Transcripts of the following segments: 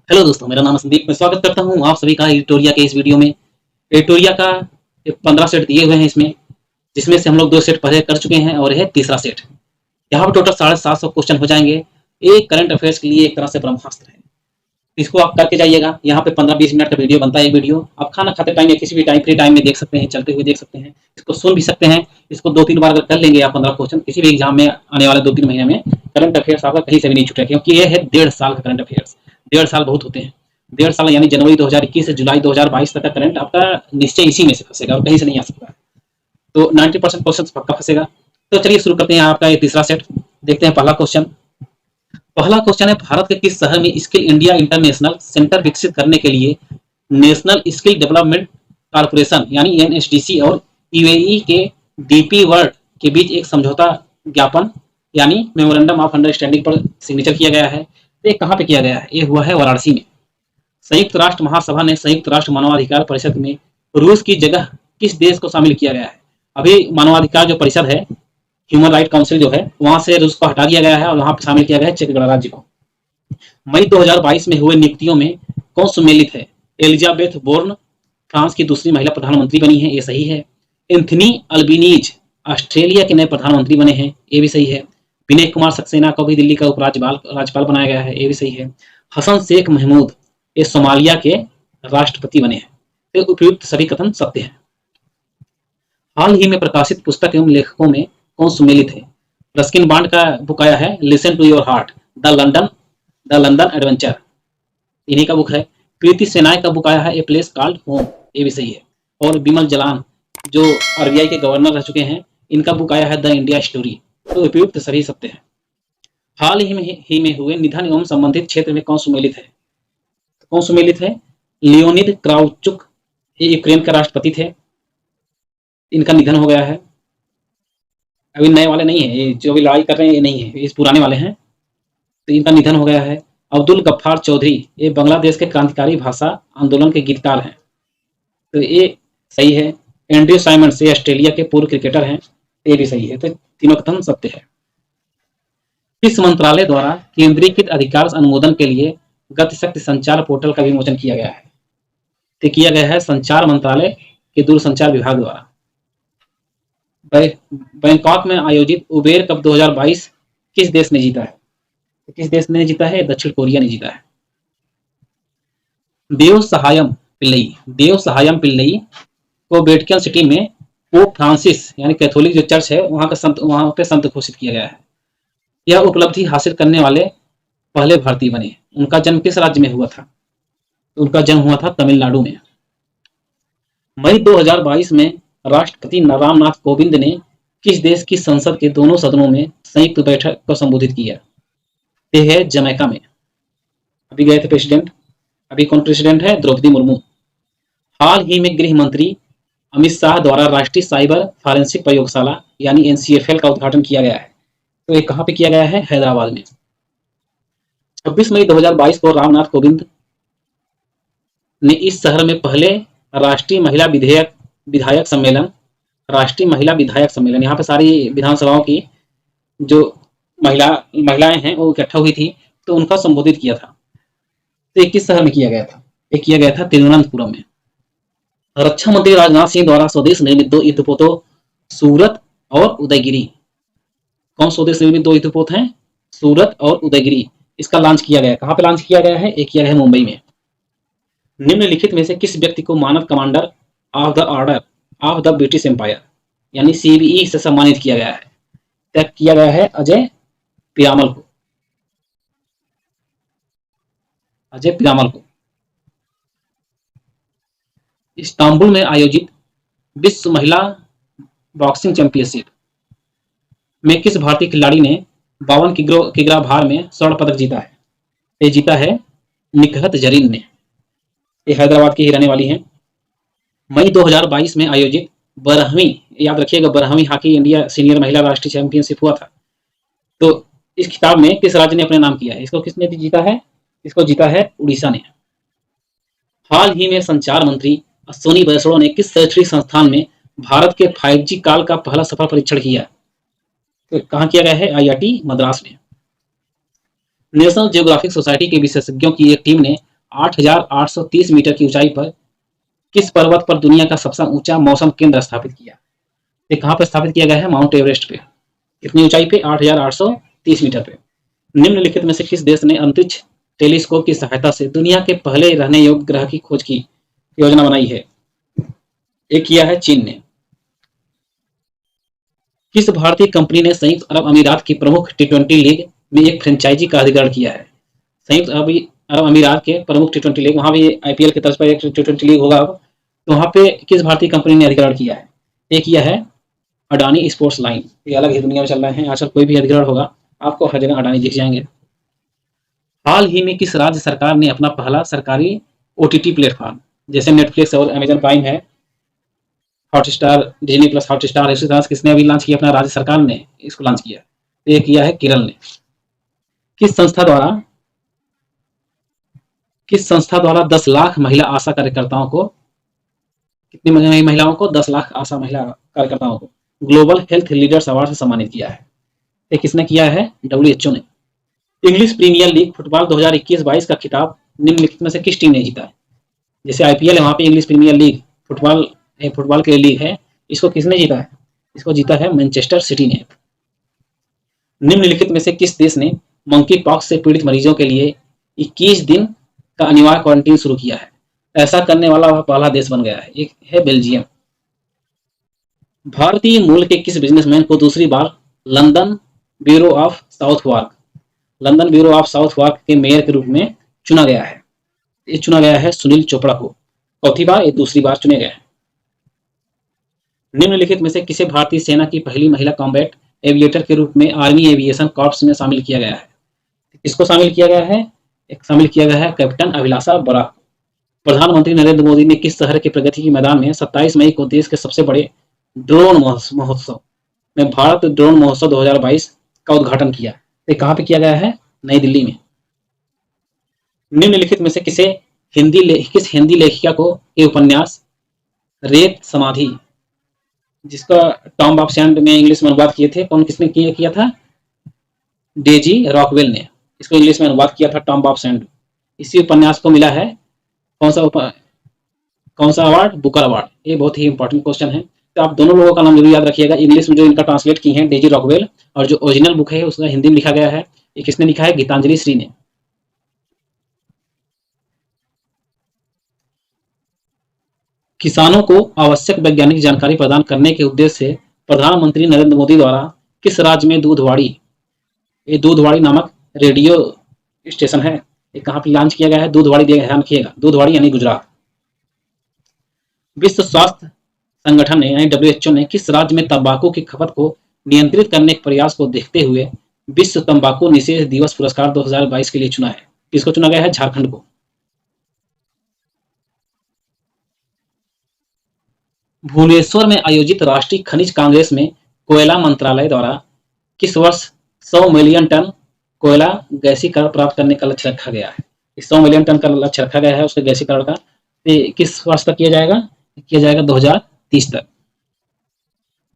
Hello दोस्तों, मेरा नाम है संदीप। मैं स्वागत करता हूं आप सभी का एडिटोरिया के इस वीडियो में। एडिटोरिया का 15 सेट दिए हुए हैं इसमें, जिसमें से हम लोग 2 सेट पहले कर चुके हैं और यह तीसरा सेट। यहाँ पर टोटल 750 क्वेश्चन हो जाएंगे। एक करंट अफेयर्स के लिए एक तरह से ब्रह्मास्त्र है। इसको आप करके जाइएगा। यहाँ पे 15-20 मिनट का वीडियो बनता है। एक वीडियो आप खाना खाते टाइम या किसी भी टाइम फ्री टाइम में देख सकते हैं, चलते हुए देख सकते हैं, इसको सुन भी सकते हैं। इसको 2-3 बार अगर कर लेंगे आप 15 क्वेश्चन, किसी भी एग्जाम में आने वाले 2-3 महीने में करंट अफेयर्स आपका कहीं से भी नहीं छूटेगा, क्योंकि ये है 1.5 साल का करंट अफेयर्स। 1.5 साल बहुत होते हैं। 1.5 साल यानी जनवरी 2021 से जुलाई 2022 तक का करंट आपका निश्चय इसी में से फंसेगा और कहीं से नहीं आ सकता। तो 90% क्वेश्चन पक्का फंसेगा। तो चलिए शुरू करते हैं आपका ये तीसरा सेट। देखते हैं पहला क्वेश्चन है, भारत के किस शहर में स्किल इंडिया इंटरनेशनल सेंटर विकसित करने के लिए नेशनल स्किल डेवलपमेंट कारपोरेशन यानी एनएसडीसी और यूएई के डीपी वर्ल्ड के बीच एक समझौता ज्ञापन यानी मेमोरेंडम ऑफ अंडरस्टैंडिंग पर सिग्नेचर किया गया है? तो ये कहाँ पे किया गया है? ये हुआ है वाराणसी में। संयुक्त राष्ट्र महासभा ने संयुक्त राष्ट्र मानवाधिकार परिषद में रूस की जगह किस देश को शामिल किया गया है? अभी मानवाधिकार जो परिषद है, ह्यूमन राइट काउंसिल जो है, वहां से रूस को हटा दिया गया है और वहां पर शामिल किया गया है चेक गणराज्य को। मई 2022 में हुए नियुक्तियों में कौन सम्मिलित है? एलिजाबेथ बोर्न फ्रांस की दूसरी महिला प्रधानमंत्री बनी है, ये सही है। एंथनी अल्बनीज ऑस्ट्रेलिया के नए प्रधानमंत्री बने हैं, ये भी सही है। विनय कुमार सक्सेना को भी दिल्ली का राज्यपाल बनाया गया है, ये भी सही है। हसन शेख महमूद ये सोमालिया के राष्ट्रपति बने हैं। तो उपयुक्त सभी कथन सत्य हैं। हाल ही में प्रकाशित पुस्तक एवं लेखकों में कौन सम्मिलित है? रस्किन बॉन्ड का बुक आया है listen to your heart, the London adventure, इन्हीं का बुक है। कृति सेनाय का बुक आया है ए प्लेस कॉल्ड होम, ये भी सही है। और बिमल जलान जो आरबीआई के गवर्नर रह चुके हैं, इनका बुक आया है द इंडिया स्टोरी। तो उपयुक्त सभी सत्य हैं। हाल ही में हुए निधन एवं संबंधित क्षेत्र में कौन सम्मिलित है? कौन सम्मिलित है? लियोनिद क्राउचुक, ये यूक्रेन के राष्ट्रपति थे, इनका निधन हो गया है। अभी नए वाले नहीं है, ये जो अभी लड़ाई कर रहे हैं ये नहीं है, इस पुराने वाले हैं। तो इनका निधन हो गया है। अब्दुल गफ्फार चौधरी ये बांग्लादेश के क्रांतिकारी भाषा आंदोलन के गीतकार हैं, तो ये सही है। एंड्रयू साइमंड्स ये ऑस्ट्रेलिया के पूर्व क्रिकेटर हैं, ये भी सही है। तो तीनों कथन सत्य है। किस मंत्रालय द्वारा केंद्रीकृत अधिकार अनुमोदन के लिए गतिशक्ति संचार पोर्टल का विमोचन किया गया है? तो किया गया है संचार मंत्रालय के दूरसंचार विभाग द्वारा। बैंकॉक में आयोजित उबेर कप 2022 किस देश ने जीता है? किस देश ने जीता है? दक्षिण कोरिया ने जीता है। देव सहायम पिल्लई को वेटिकन सिटी में पोप फ्रांसिस यानी कैथोलिक जो चर्च है वहां का संत, वहां पे संत घोषित किया गया है। यह उपलब्धि हासिल करने वाले पहले भारतीय बने। उनका जन्म किस राज्य में हुआ था? उनका जन्म हुआ था तमिलनाडु में। मई 2022 में राष्ट्रपति रामनाथ कोविंद ने किस देश की संसद के दोनों सदनों में संयुक्त बैठक को संबोधित किया? यह है जमैका में। अभी गए थे प्रेसिडेंट। अभी कौन प्रेसिडेंट है? द्रौपदी मुर्मू। हाल ही में गृह मंत्री अमित शाह द्वारा राष्ट्रीय साइबर फॉरेंसिक प्रयोगशाला यानी एनसीएफएल का उद्घाटन किया गया है। तो ये कहाँ पे किया गया है? हैदराबाद में। 26 मई 2022 को रामनाथ कोविंद ने इस शहर में पहले राष्ट्रीय महिला विधायक सम्मेलन, यहाँ पे सारी विधानसभाओं की जो महिलाएं हैं वो इकट्ठा हुई थी, तो उनका संबोधित किया था। तो किस शहर में किया गया था? ये किया गया था तिरुवनंतपुरम में। रक्षा मंत्री राजनाथ सिंह द्वारा स्वदेश निर्मित 2 युद्धपोतों सूरत और उदयगिरी, कौन स्वदेश निर्मित 2 युद्धपोत हैं? सूरत और उदयगिरी। इसका लॉन्च किया गया, कहाँ पे लॉन्च किया गया है? एक किया गया है मुंबई में। निम्नलिखित में से किस व्यक्ति को मानद commander of the Order of the British Empire यानी सीबीई से सम्मानित किया गया है? तय किया गया है अजय पिरामल को। इस्तांबुल में आयोजित विश्व महिला बॉक्सिंग चैंपियनशिप में किस भारतीय खिलाड़ी ने 52 किग्रा भार में स्वर्ण पदक जीता है? ये जीता है निकहत जरीन ने। ये हैदराबाद की ही रहने वाली हैं। मई 2022 में आयोजित 12वीं, याद रखिएगा 12वीं हॉकी इंडिया सीनियर महिला राष्ट्रीय चैंपियनशिप हुआ था। तो इस खिताब में किस राज्य ने अपने नाम किया है? इसको किसने जीता है? इसको जीता है उड़ीसा ने। हाल ही में संचार मंत्री अश्विनी वैष्णव ने किस शैक्षणिक संस्थान में भारत के 5G काल का पहला सफल परीक्षण किया? तो कहाँ किया गया है? आईआईटी मद्रास में। नेशनल जियोग्राफिक सोसाइटी के विशेषज्ञों की एक टीम ने 8,830 मीटर की ऊंचाई पर किस पर्वत पर दुनिया का सबसे ऊंचा मौसम केंद्र स्थापित किया? ये कहाँ पर स्थापित किया गया है? माउंट एवरेस्ट पे। कितनी ऊंचाई पे? 8,830 मीटर पे। निम्नलिखित में से किस देश ने अंतरिक्ष टेलीस्कोप की सहायता से दुनिया के पहले रहने योग्य ग्रह की खोज की योजना बनाई है? एक किया है चीन ने। किस भारतीय कंपनी ने संयुक्त अरब अमीरात की प्रमुख टी20 लीग में एक फ्रेंचाइजी का अधिग्रहण किया है? संयुक्त अरब अमीरात के प्रमुख टी20 लीग, वहां भी आईपीएल की तर्ज पर एक टी20 लीग होगा अब, तो वहां पे किस भारतीय कंपनी ने अधिग्रहण किया है? एक किया है अडानी स्पोर्ट्स लाइन। ये अलग ही दुनिया में चल रहे हैं आजकल, कोई भी अधिग्रहण होगा आपको हर जगह अडानी दिख जाएंगे। हाल ही में किस राज्य सरकार ने अपना पहला सरकारी ओटीटी प्लेटफॉर्म, जैसे नेटफ्लिक्स और अमेजन प्राइम है, हॉटस्टार, डिज्नी प्लस हॉटस्टार, इसी तरह किसने अभी लॉन्च किया? अपना राज्य सरकार ने इसको लॉन्च किया। ये किया है केरल ने। किस संस्था द्वारा किस संस्था द्वारा 10 लाख महिला आशा कार्यकर्ताओं को, कितनी महिलाओं को? 10 लाख आशा महिला कार्यकर्ताओं को ग्लोबल हेल्थ लीडर्स अवार्ड से सम्मानित किया है? ये किसने किया है? डब्ल्यूएचओ ने। इंग्लिश प्रीमियर लीग फुटबॉल 2021-22 का खिताब निम्नलिखित में से किस टीम ने जीता है? जैसे आईपीएल है, वहां पे इंग्लिश प्रीमियर लीग फुटबॉल के लीग है, इसको किसने जीता है? इसको जीता है मैनचेस्टर सिटी ने। निम्नलिखित में से किस देश ने मंकी पॉक्स से पीड़ित मरीजों के लिए 21 दिन का अनिवार्य क्वारंटीन शुरू किया है? ऐसा करने वाला वह पहला देश बन गया है। एक है बेल्जियम। भारतीय मूल के किस बिजनेसमैन को दूसरी बार लंदन ब्यूरो ऑफ साउथ वार्क के मेयर के रूप में चुना गया है? ये चुना गया है सुनील चोपड़ा को। चौथी बार, ये दूसरी बार चुने गए हैं। निम्नलिखित में से किसे भारतीय सेना की पहली महिला कॉम्बैट एविएटर के रूप में आर्मी एविएशन कॉर्प्स में शामिल किया गया है? किसको शामिल किया गया है? एक शामिल किया गया है कैप्टन अभिलाषा बराक। प्रधानमंत्री नरेंद्र मोदी ने किस शहर के प्रगति के मैदान में 27 मई को देश के सबसे बड़े ड्रोन महोत्सव में भारत ड्रोन महोत्सव 2022 का उद्घाटन किया? ये कहाँ पे किया गया है? नई दिल्ली में। निम्नलिखित में से किस हिंदी लेखिका को ये उपन्यास रेत समाधि, जिसका टॉम ऑफ सैंड में इंग्लिश में अनुवाद किए थे, किसने किया था? डेजी रॉकवेल ने इसको इंग्लिश में अनुवाद किया था, टॉम ऑफ सैंड। इसी उपन्यास को मिला है कौन सा अवार्ड? Booker award. ये बहुत ही इंपॉर्टेंट क्वेश्चन है, तो आप दोनों लोगों का नाम जरूर याद रखिएगा। इंग्लिश में जो इनका ट्रांसलेट की है डेजी रॉकवेल, और जो ओरिजिनल बुक है उसका हिंदी में लिखा गया है, ये किसने लिखा है? गीतांजलि श्री ने। किसानों को आवश्यक वैज्ञानिक जानकारी प्रदान करने के उद्देश्य से प्रधानमंत्री नरेंद्र मोदी द्वारा किस राज्य में दूधवाड़ी नामक रेडियो स्टेशन है, ये कहाँ पर लॉन्च किया गया है? दूधवाड़ी, ध्यान रखिएगा, दूधवाड़ी यानी गुजरात। विश्व स्वास्थ्य संगठन ने यानी डब्ल्यूएचओ ने किस राज्य में तंबाकू की खपत को नियंत्रित करने के प्रयास को देखते हुए विश्व तंबाकू निषेध दिवस पुरस्कार 2022 के लिए चुना है? किसको चुना गया है? झारखंड को। भुवनेश्वर में आयोजित राष्ट्रीय खनिज कांग्रेस में कोयला मंत्रालय द्वारा किस वर्ष 100 मिलियन टन कोयला गैसीकरण प्राप्त करने का लक्ष्य रखा गया है? 100 मिलियन टन का लक्ष्य रखा गया है उसके गैसीकरण का। किस वर्ष तक किया जाएगा? 2030 तक।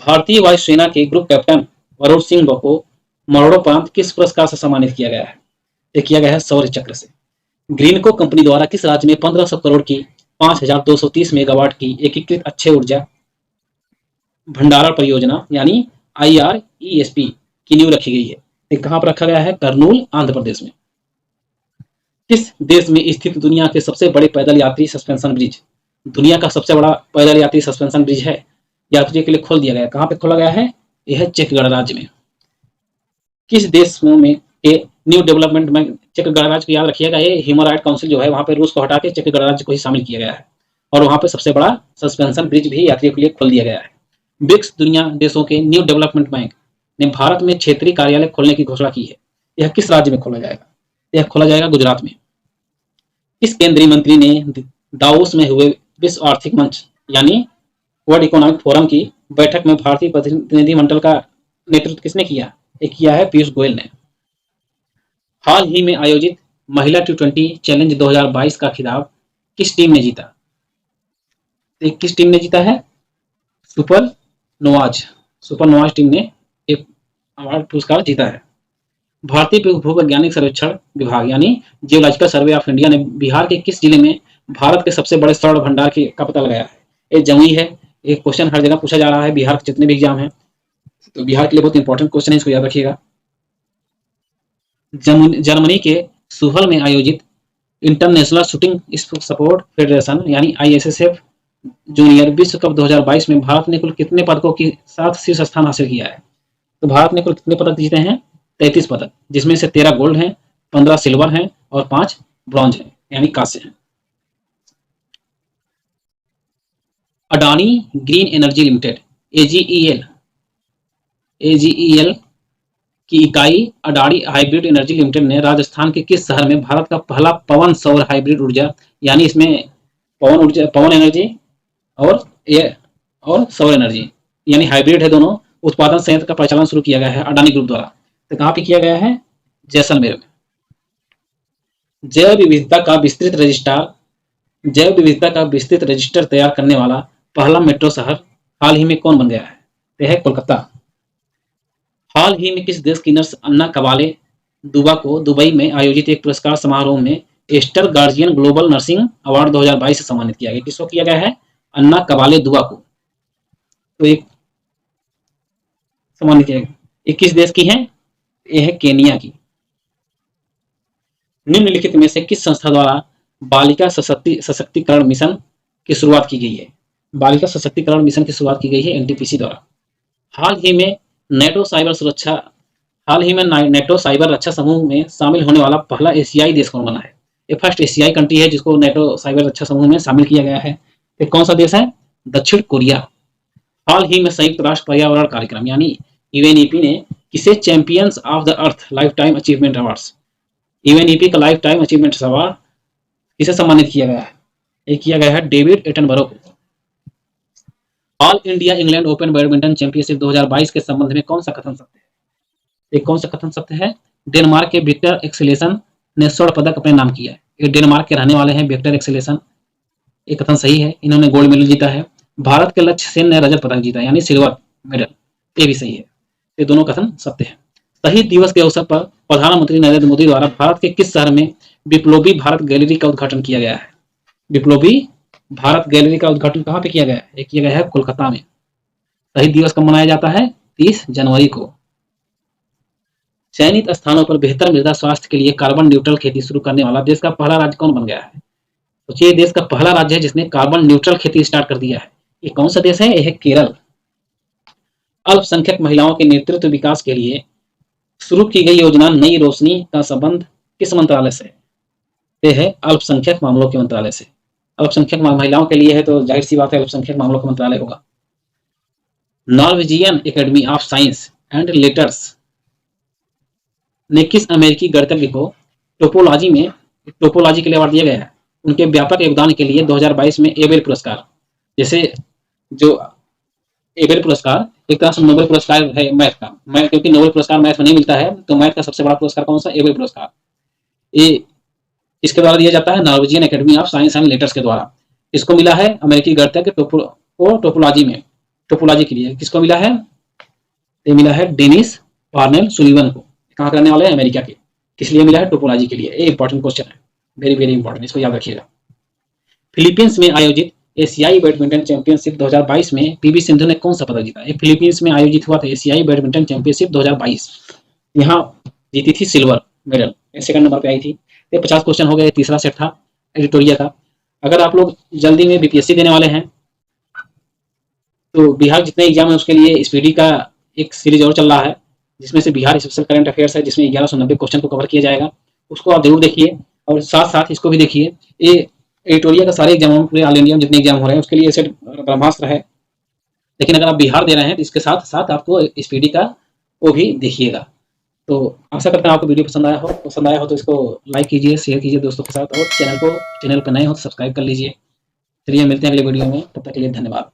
भारतीय वायुसेना के ग्रुप कैप्टन वरुण सिंह को मरणोपरांत किस पुरस्कार से सम्मानित किया गया है? ये किया गया है शौर्य चक्र से। ग्रीनको कंपनी द्वारा किस राज्य में 1500 करोड़ की 5230 मेगावाट की एकीकृत अक्षय ऊर्जा भंडारण परियोजना यानी IRESP की नींव रखी गई है? ये कहाँ पर रखा गया है? कर्नूल, आंध्र प्रदेश में। किस देश में स्थित दुनिया के सबसे बड़े पैदल यात्री सस्पेंशन ब्रिज, दुनिया का सबसे बड़ा पैदल यात्री सस्पेंशन ब्रिज है, यात्रियों के लिए खोल दिया गया? कहाँ पे खोला गया है? यह है चेक गणराज्य में। किस देश में के न्यू डेवलपमेंट बैंक, चेक गणराज्य को याद रखिएगा, ये ह्यूमन राइट काउंसिल जो है वहां पे रूस को हटा के चेक गणराज्य को ही शामिल किया गया है, और वहां पे सबसे बड़ा सस्पेंशन ब्रिज भी यात्रियों के लिए खोल दिया गया है। ब्रिक्स दुनिया देशों के न्यू डेवलपमेंट बैंक ने भारत में क्षेत्रीय कार्यालय खोलने की घोषणा की है। यह किस राज्य में खोला जाएगा? यह खोला जाएगा गुजरात में। किस केंद्रीय मंत्री ने दावोस में हुए विश्व आर्थिक मंच यानी वर्ल्ड इकोनॉमिक फोरम की बैठक में भारतीय प्रतिनिधिमंडल का नेतृत्व किसने किया? एक किया है पीयूष गोयल ने। हाल ही में आयोजित महिला टी20 चैलेंज 2022 का खिताब किस टीम ने जीता? किस टीम ने जीता है? सुपर नोवाज टीम ने एक अवार्ड पुरस्कार जीता है। भारतीय भूवैज्ञानिक सर्वेक्षण विभाग यानी जियोलॉजिकल सर्वे ऑफ इंडिया ने बिहार के किस जिले में भारत के सबसे बड़े स्वर्ण भंडार का पता लगाया है? ये जमुई है। एक क्वेश्चन हर जगह पूछा जा रहा है, बिहार के जितने भी एग्जाम है, तो बिहार के लिए बहुत इंपॉर्टेंट क्वेश्चन है, इसको याद रखिएगा। जर्मनी के सुहल में आयोजित इंटरनेशनल शूटिंग सपोर्ट फेडरेशन यानी ISSF जूनियर विश्व कप 2022 में भारत ने कुल कितने पदकों के साथ शीर्ष स्थान हासिल किया है? तो भारत ने कुल कितने पदक जीते हैं? 33 पदक, जिसमें से 13 गोल्ड हैं, 15 सिल्वर हैं और 5 ब्रॉन्ज हैं यानी कांस्य हैं। Adani green energy limited AGEL की इकाई अडानी हाइब्रिड एनर्जी लिमिटेड ने राजस्थान के किस शहर में भारत का पहला पवन सौर हाइब्रिड ऊर्जा यानी इसमें पवन एनर्जी और सौर एनर्जी यानी हाइब्रिड है दोनों, उत्पादन संयंत्र का परिचालन शुरू किया गया है अडानी ग्रुप द्वारा। तो कहाँ पे किया गया है? जैसलमेर में। जैव विविधता का विस्तृत रजिस्टर तैयार करने वाला पहला मेट्रो शहर हाल ही में कौन बन गया है? यह है कोलकाता। हाल ही में किस देश की नर्स अन्ना कबाले दुबा को दुबई में आयोजित एक पुरस्कार समारोह में Aster Guardian Global Nursing Award 2022 से सम्मानित किया गया? किसको किया गया है? अन्ना कबाले दुबा को। तो एक सम्मानित किया गया। ये किस देश की है? यह है केनिया की। निम्नलिखित में से किस संस्था द्वारा बालिका सशक्तिकरण मिशन की शुरुआत की गई है? बालिका सशक्तिकरण मिशन की शुरुआत की गई है NTPC द्वारा। हाल ही में नेटो साइबर रक्षा समूह में शामिल होने वाला पहला एशियाई देश कौन बना है? ये फर्स्ट एशियाई कंट्री है जिसको नेटो साइबर रक्षा समूह में शामिल किया गया है। ये कौन सा देश है? दक्षिण कोरिया। हाल ही में संयुक्त राष्ट्र पर्यावरण कार्यक्रम यानी UNEP ने किसे champions of the earth life time achievement awards UNEP का लाइफ टाइम अचीवमेंट अवार्ड किसे सम्मानित किया गया है? ये किया गया है डेविड एटनबरो को। All India England open badminton championship 2022 के संबंध में कौन सा कथन सत्य है? ये कौन सा कथन सत्य है? डेनमार्क के विक्टर एक्सेलेसन ने स्वर्ण पदक अपने नाम किया है। ये डेनमार्क के रहने वाले हैं विक्टर एक्सेलेसन। ये कथन सही है, इन्होंने गोल्ड मेडल जीता है। भारत के लक्ष्य सेन ने रजत पदक जीता यानी सिल्वर मेडल, ये भी सही है। ये दोनों कथन सत्य है। शहीद दिवस के अवसर पर प्रधानमंत्री नरेंद्र मोदी द्वारा भारत के किस शहर में विप्लवी भारत गैलरी का उद्घाटन किया गया है? विप्लवी भारत गैलरी का उद्घाटन कहाँ पे किया गया है? किया गया है कोलकाता में। शहीद दिवस कब मनाया जाता है? 30 जनवरी को। चयनित स्थानों पर बेहतर मृदा स्वास्थ्य के लिए कार्बन न्यूट्रल खेती शुरू करने वाला देश का पहला राज्य कौन बन गया है? तो ये देश का पहला राज्य है जिसने कार्बन न्यूट्रल खेती स्टार्ट कर दिया है। ये कौन सा देश है? यह है केरल। अल्पसंख्यक महिलाओं के नेतृत्व विकास के लिए शुरू की गई योजना नई रोशनी का संबंध किस मंत्रालय से? यह है अल्पसंख्यक मामलों के मंत्रालय से। अल्पसंख्यक महिलाओं के लिए है तो जाहिर सी बात है अल्पसंख्यक मामलों का मंत्रालय होगा। Norwegian academy of science and letters ने किस अमेरिकी गणितज्ञ को टोपोलॉजी के लिए अवार्ड दिया गया है? उनके व्यापक योगदान के लिए 2022 में एबेल पुरस्कार, जैसे जो एबेल पुरस्कार एक तरह से नोबेल पुरस्कार है मैथ का, क्योंकि नोबेल पुरस्कार मैथ में नहीं मिलता है, तो मैथ का सबसे बड़ा पुरस्कार कौन सा? एबेल पुरस्कार। ये इसके द्वारा दिया जाता है Norwegian academy of science and letters के द्वारा। इसको मिला है अमेरिकी गणितज्ञ टोपोलॉजी के लिए। किसको मिला है? ये मिला है डेनिस पार्नेल सुलिवन को। कहाँ करने वाले हैं? अमेरिका के। किस लिए मिला है? टोपोलॉजी के लिए। ये इंपॉर्टेंट क्वेश्चन है, वेरी वेरी इंपॉर्टेंट, इसको याद रखिएगा। फिलीपींस में आयोजित एशियाई बैडमिंटन चैंपियनशिप 2022 में पीवी सिंधु ने कौन सा पदक जीता? ये फिलीपींस में आयोजित हुआ था एशियाई बैडमिंटन चैंपियनशिप 2022। यहाँ जीती थी सिल्वर मेडल, सेकंड नंबर पे आई थी। ये 50 क्वेश्चन हो गए, तीसरा सेट था एडिटोरिया का। अगर आप लोग जल्दी में BPSC देने वाले हैं तो बिहार जितने एग्जाम है उसके लिए स्पीडी का एक सीरीज और चल रहा है, जिसमें से बिहार स्पेशल करंट अफेयर्स है, जिसमें 1190 क्वेश्चन को कवर किया जाएगा। उसको आप जरूर देखिए और साथ साथ इसको भी देखिए। ये एडिटोरिया का सारे एग्जाम पूरे ऑल इंडिया में जितने एग्जाम हो रहे हैं उसके लिए सेट ब्रह्मास्त्र है, लेकिन अगर आप बिहार दे रहे हैं तो इसके साथ साथ आपको स्पीडी का वो भी देखिएगा। तो आशा करता हूँ आपको वीडियो पसंद आया हो तो इसको लाइक कीजिए, शेयर कीजिए दोस्तों के साथ, और चैनल पर नए हो तो सब्सक्राइब कर लीजिए। चलिए मिलते हैं अगले वीडियो में, तब तक के लिए धन्यवाद।